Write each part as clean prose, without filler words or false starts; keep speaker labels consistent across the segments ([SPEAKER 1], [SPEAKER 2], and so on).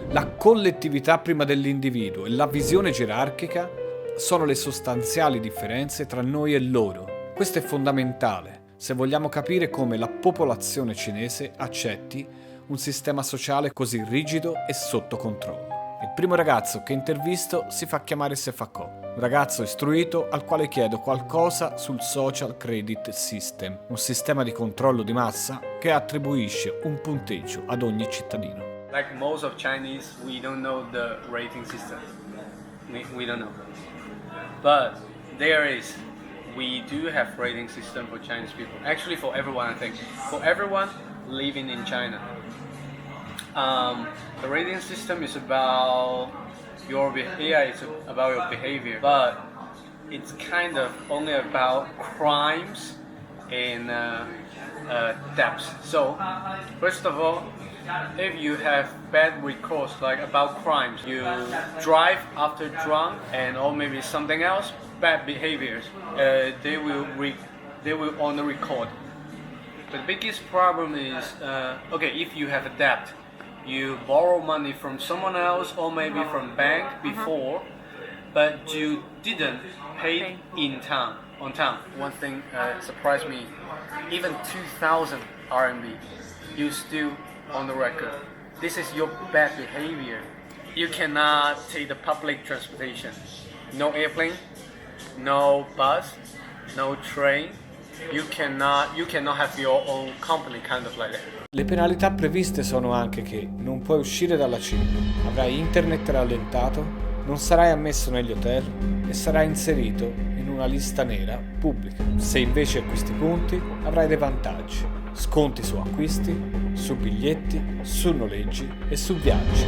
[SPEAKER 1] La collettività prima dell'individuo e la visione gerarchica sono le sostanziali differenze tra noi e loro. Questo è fondamentale se vogliamo capire come la popolazione cinese accetti un sistema sociale così rigido e sotto controllo. Il primo ragazzo che intervisto si fa chiamare Sefako, un ragazzo istruito al quale chiedo qualcosa sul social credit system, un sistema di controllo di massa che attribuisce un punteggio ad ogni cittadino.
[SPEAKER 2] Like most of Chinese, we don't know the rating system. We don't know. But there is. We do have rating system for Chinese people. Actually, for everyone, I think. For everyone living in China. The rating system is about your behavior. It's about your behavior, but it's kind of only about crimes and debts. So, first of all, if you have bad recourse, like about crimes, you drive after drunk and or maybe something else, bad behaviors, they will on the record. But the biggest problem is, okay, if you have a debt, you borrow money from someone else or maybe from bank before, but you didn't pay on time. One thing surprised me, even 2,000 RMB, you still on the record. This is your bad behavior. You cannot take the public transportation. No airplane, no bus, no train. You cannot have your own company, kind of like that.
[SPEAKER 1] Le penalità previste sono anche che non puoi uscire dalla Cina, avrai internet rallentato, non sarai ammesso negli hotel e sarai inserito in una lista nera pubblica. Se invece acquisti punti, avrai dei vantaggi: sconti su acquisti, su biglietti, su noleggi e su viaggi.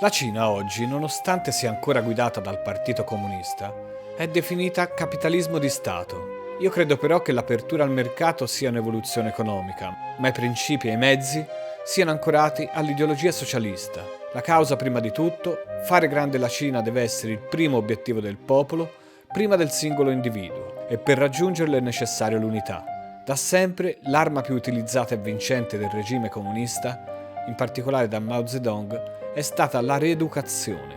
[SPEAKER 1] La Cina oggi, nonostante sia ancora guidata dal Partito Comunista, è definita capitalismo di Stato. Io credo però che l'apertura al mercato sia un'evoluzione economica, ma i principi e i mezzi siano ancorati all'ideologia socialista. La causa prima di tutto, fare grande la Cina deve essere il primo obiettivo del popolo, prima del singolo individuo, e per raggiungerlo è necessaria l'unità. Da sempre l'arma più utilizzata e vincente del regime comunista, in particolare da Mao Zedong, è stata la rieducazione,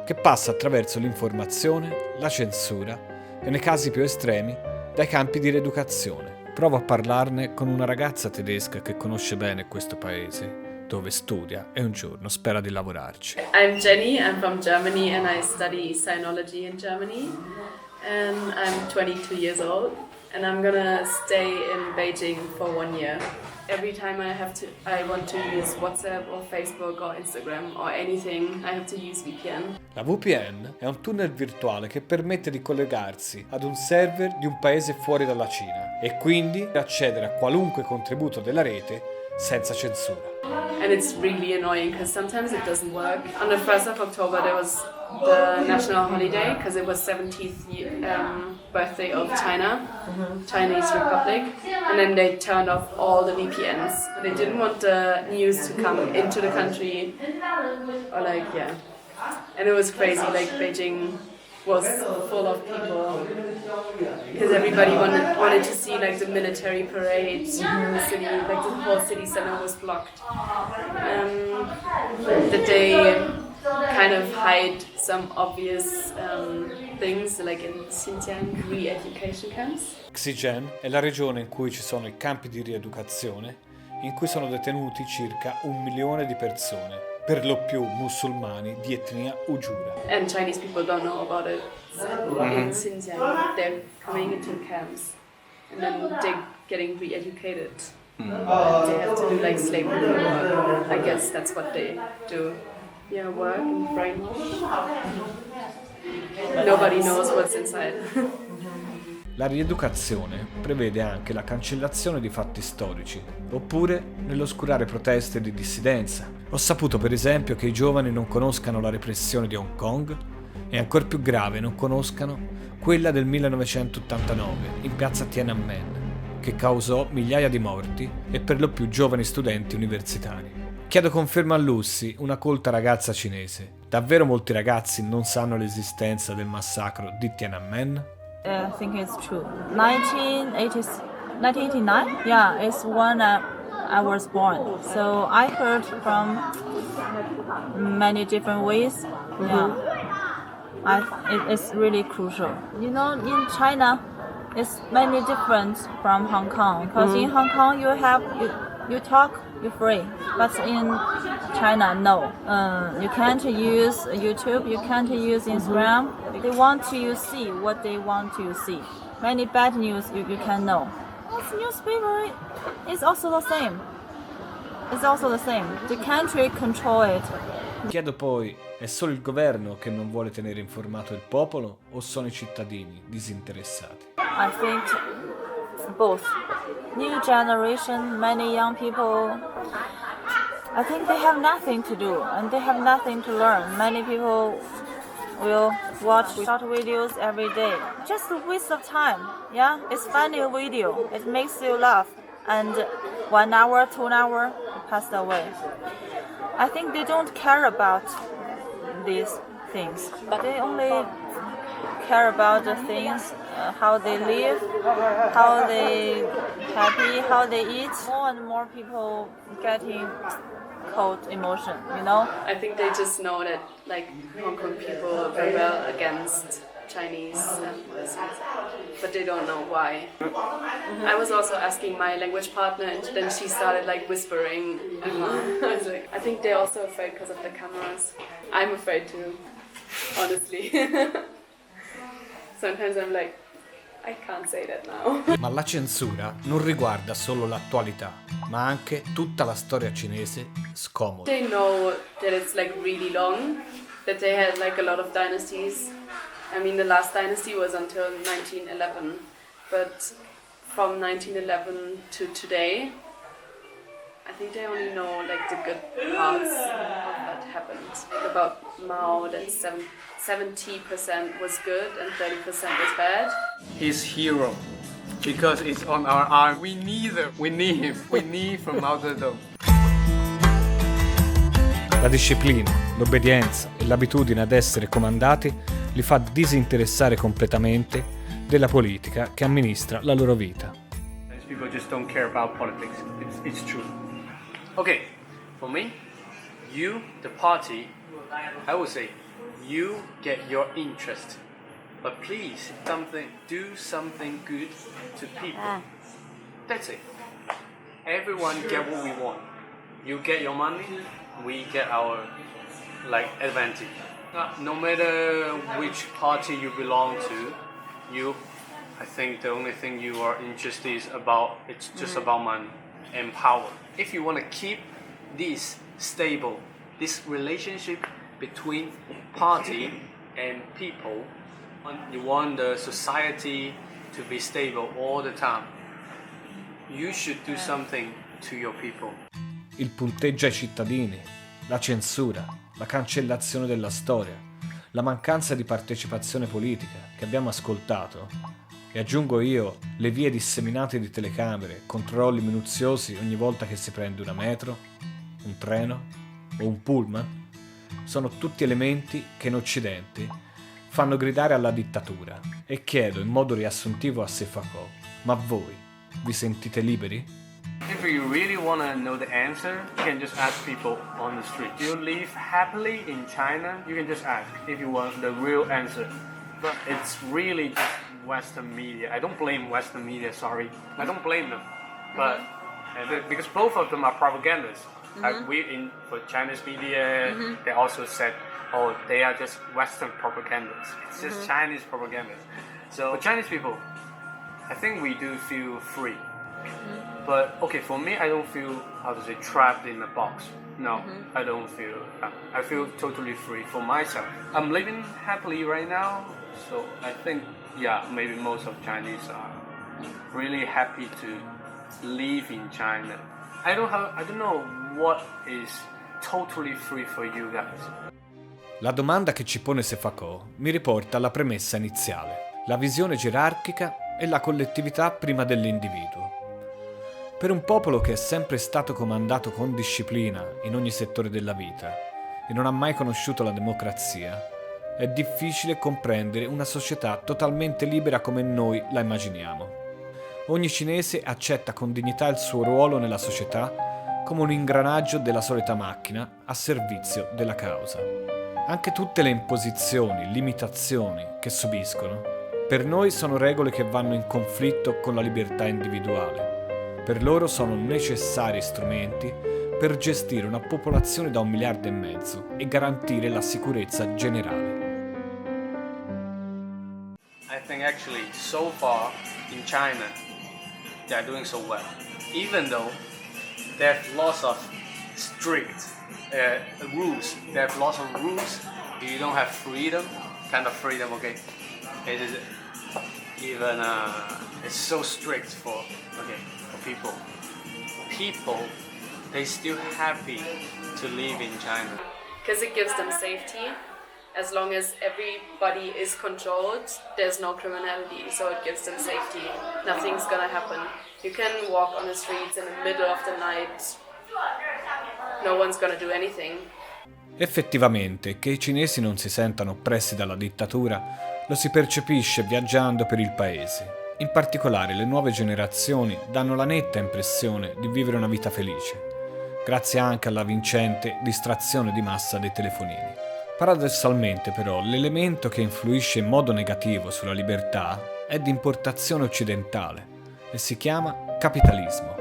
[SPEAKER 1] che passa attraverso l'informazione, la censura e, nei casi più estremi, dai campi di rieducazione. Provo a parlarne con una ragazza tedesca che conosce bene questo paese, dove studia e un giorno spera di lavorarci.
[SPEAKER 3] I'm Jenny, I'm from Germany and I study Sinology in Germany. And I'm 22 years old and I'm gonna stay in Beijing for 1 year. Every time I want to use WhatsApp or Facebook or Instagram or anything, I have to use VPN.
[SPEAKER 1] La VPN è un tunnel virtuale che permette di collegarsi ad un server di un paese fuori dalla Cina e quindi accedere a qualunque contributo della rete senza censura.
[SPEAKER 3] And it's really annoying because sometimes it doesn't work. On the 1st of October there was the national holiday because it was 70th birthday of China, Chinese Republic, and then they turned off all the VPNs. They didn't want the news to come into the country, or and it was crazy. Like Beijing was full of people because everybody wanted to see like the military parade in the city, like the whole city center was blocked. That they kind of hide some obvious things like in Xinjiang re-education camps.
[SPEAKER 1] Xinjiang è la regione in cui ci sono i campi di rieducazione in cui sono detenuti circa 1 milione di persone, per lo più musulmani di etnia Uigura.
[SPEAKER 3] And Chinese people don't know about it. In Xinjiang, they're coming into camps and then they're getting re-educated. And they have to do like slavery work. I guess that's what they do. Yeah, work and brainwash. Nobody knows what's inside.
[SPEAKER 1] La rieducazione prevede anche la cancellazione di fatti storici, oppure nell'oscurare proteste di dissidenza. Ho saputo per esempio che i giovani non conoscano la repressione di Hong Kong e, ancor più grave, non conoscano quella del 1989 in piazza Tiananmen, che causò migliaia di morti e per lo più giovani studenti universitari. Chiedo conferma a Lucy, una colta ragazza cinese. Davvero molti ragazzi non sanno l'esistenza del massacro di Tiananmen?
[SPEAKER 4] I think it's true. 1989? Yeah, it's when I was born. So I heard from many different ways. Yeah, it's really crucial. You know, in China, it's many different from Hong Kong. Because in Hong Kong, you talk, you're free. But in China, no. You can't use YouTube, you can't use Instagram. They want to see what they want to see. Many bad news you can know. This newspaper is also the same. It's also the same. The country control it.
[SPEAKER 1] Chiedo poi, è solo il governo che non vuole tenere informato il popolo o sono i cittadini disinteressati?
[SPEAKER 4] I think both. New generation, many young people, I think they have nothing to do and they have nothing to learn. Many people will watch short videos every day. Just a waste of time. Yeah, it's funny video. It makes you laugh. And 1 hour, 2 hours passed away. I think they don't care about these things. They only care about the things, how they live, how they happy, how they eat. More and more people getting cold emotion, you know?
[SPEAKER 3] I think they just know that like Hong Kong people rebel against Chinese, but they don't know why. I was also asking my language partner, and then she started like whispering. I was like, I think they're also afraid because of the cameras. I'm afraid too, honestly. Sometimes I'm like, I can't say that now.
[SPEAKER 1] Ma la censura non riguarda solo l'attualità, ma anche tutta la storia cinese scomoda.
[SPEAKER 3] They know that it's like really long, that they had like a lot of dynasties. I mean, the last dynasty was until 1911, but from 1911 to today, I think they only know like the good parts of what happened. Like about Mao, that 70% was good and 30% was bad.
[SPEAKER 2] His hero, because it's on our arm. We need him. We need him. We need from Mao Zedong.
[SPEAKER 1] La disciplina, l'obbedienza e l'abitudine ad essere comandati li fa disinteressare completamente della politica che amministra la loro vita.
[SPEAKER 2] These people just don't care about politics. It's true. Okay, for me, you, the party, I would say, you get your interest, but please, do something good to people. That's it. Everyone get what we want. You get your money, we get our advantage. No matter which party you belong to, I think the only thing you are interested it's just about money and power. If you want to keep this stable, this relationship between party and people, you want the society to be stable all the time, you should do something to your people.
[SPEAKER 1] Il punteggio ai cittadini, la censura, la cancellazione della storia, la mancanza di partecipazione politica che abbiamo ascoltato, e aggiungo io le vie disseminate di telecamere, controlli minuziosi ogni volta che si prende una metro, un treno o un pullman, sono tutti elementi che in Occidente fanno gridare alla dittatura. E chiedo in modo riassuntivo a Sefako, ma voi vi sentite liberi?
[SPEAKER 2] If you really want to know the answer, you can just ask people on the street. Do you live happily in China? You can just ask if you want the real answer. But it's really just Western media. I don't blame Western media, sorry. I don't blame them. But because both of them are propagandists. For Chinese media, they also said, oh, they are just Western propagandists. It's just Chinese propagandists. So for Chinese people, I think we do feel free. But okay, for me, I don't feel, trapped in a box. No, I don't feel that. I feel totally free for myself. I'm living happily right now, so I think, maybe most of Chinese are really happy to live in China. I don't know what is totally free for you guys.
[SPEAKER 1] La domanda che ci pone Sefako mi riporta alla premessa iniziale, la visione gerarchica e la collettività prima dell'individuo. Per un popolo che è sempre stato comandato con disciplina in ogni settore della vita e non ha mai conosciuto la democrazia, è difficile comprendere una società totalmente libera come noi la immaginiamo. Ogni cinese accetta con dignità il suo ruolo nella società come un ingranaggio della solita macchina a servizio della causa. Anche tutte le imposizioni, limitazioni che subiscono, per noi sono regole che vanno in conflitto con la libertà individuale. Per loro sono necessari strumenti per gestire una popolazione da 1,5 miliardi e garantire la sicurezza generale.
[SPEAKER 2] I think actually so far in China they are doing so well, even though they have lots of strict rules. They have lots of rules. You don't have freedom, kind of freedom. Okay, it is even it's so strict for people. People, they still happy to live in China.
[SPEAKER 3] Because it gives them safety. As long as everybody is controlled, there's no criminality, so it gives them safety. Nothing's gonna happen. You can walk on the streets in the middle of the night. No one's gonna do anything.
[SPEAKER 1] Effettivamente, che i cinesi non si sentano oppressi dalla dittatura lo si percepisce viaggiando per il paese. In particolare le nuove generazioni danno la netta impressione di vivere una vita felice, grazie anche alla vincente distrazione di massa dei telefonini. Paradossalmente però l'elemento che influisce in modo negativo sulla libertà è di importazione occidentale e si chiama capitalismo,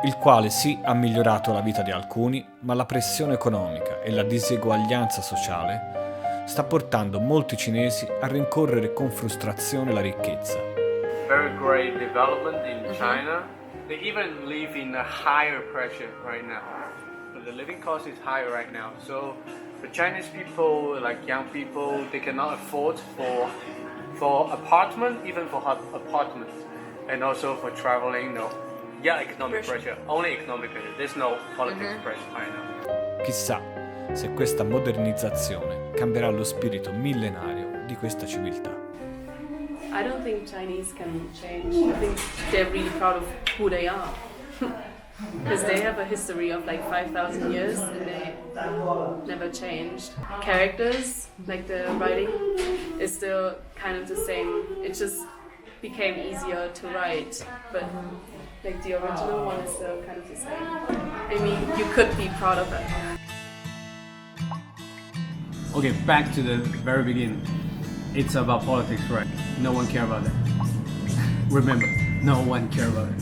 [SPEAKER 1] il quale sì ha migliorato la vita di alcuni, ma la pressione economica e la diseguaglianza sociale sta portando molti cinesi a rincorrere con frustrazione la ricchezza.
[SPEAKER 2] Very great development in China. They even live in a higher pressure right now. The living cost is higher right now. So for Chinese people, like young people, they cannot afford for apartment, even for apartment, and also for traveling. No, yeah, economic pressure. Only economic pressure. There's no politics pressure right now.
[SPEAKER 1] Chissà se questa modernizzazione cambierà lo spirito millenario di questa civiltà.
[SPEAKER 3] I don't think Chinese can change. I think they're really proud of who they are. Because they have a history of like 5,000 years and they never changed. Characters, like the writing, is still kind of the same. It just became easier to write, but like the original one is still kind of the same. I mean, you could be proud of it.
[SPEAKER 2] Okay, back to the very beginning. It's about politics, right? No one cares about that. Remember, no one cares about it.